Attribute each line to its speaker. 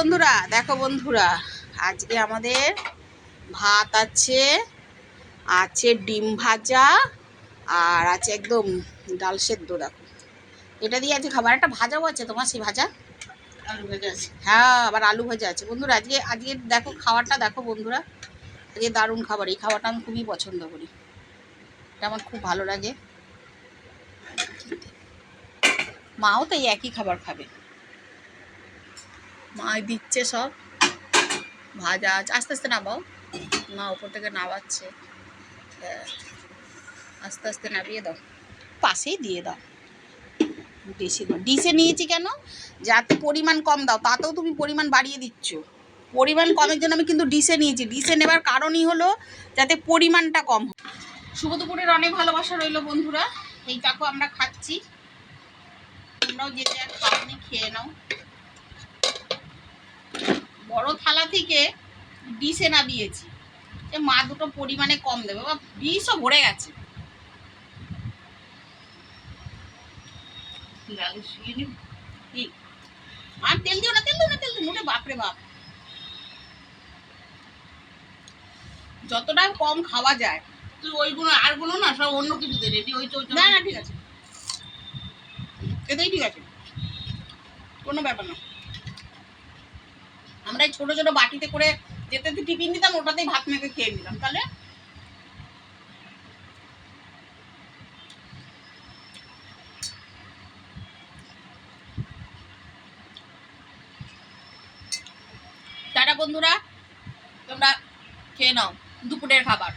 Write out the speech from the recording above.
Speaker 1: বন্ধুরা, দেখো বন্ধুরা, আজকে আমাদের ভাত আছে, আছে ডিম ভাজা, আর আছে একদম ডাল সেদ্ধ। দেখো এটা দিয়ে আজকে খাবার। একটা ভাজাও আছে তোমার, সেই ভাজা আলু ভাজা আছে। হ্যাঁ, আবার আলু ভাজা আছে বন্ধুরা। আজকে আজকে দেখো খাবারটা, দেখো বন্ধুরা, আজকে দারুণ খাবার। এই খাবারটা আমি খুবই পছন্দ করি, এটা আমার খুব ভালো লাগে। মাও তো এই একই খাবার খাবে। মা দিচ্ছে সব ভাজা। আস্তে আস্তে নামাও, মা ওপর থেকে নামাচ্ছে। আস্তে আস্তে নামিয়ে দাও, পাশেই দিয়ে দাও। বেশি দাও। ডিশে নিয়েছি কেন? যাতে পরিমাণ কম দাও, তাতেও তুমি পরিমাণ বাড়িয়ে দিচ্ছ। পরিমাণ কমের জন্য আমি কিন্তু ডিশে নিয়েছি। ডিশে নেবার কারণই হলো যাতে পরিমাণটা কম হয়। শুভ দুপুরের অনেক ভালোবাসা রইল বন্ধুরা। এই দেখো আমরা খাচ্ছি, তোমরাও যে যা খাওনি খেয়ে নাও। বড় থালা থেকে ডিশে নামিয়েছি, যে মা দুটো পরিমাণে কম দেবে। বা ডিশও ভরে গেছে। আর তেল দিও না, তেল দিও না, তেল দিও না, বাপরে বাপ। যতটা কম খাওয়া যায়। তুই ওইগুলো আরগুলো না সব অন্য কিছুতে রেডি হইতে হইতে। না না, ঠিক আছে, এটাই ঠিক আছে, কোনো ব্যাপার না। আমরা এই ছোট ছোট বাটিতে করে যেতে টিফিন দিতাম, ওটাতেই ভাত মেখে খেয়ে নিতাম। তাহলে টাটা বন্ধুরা, তোমরা খেয়ে নাও দুপুরের খাবার।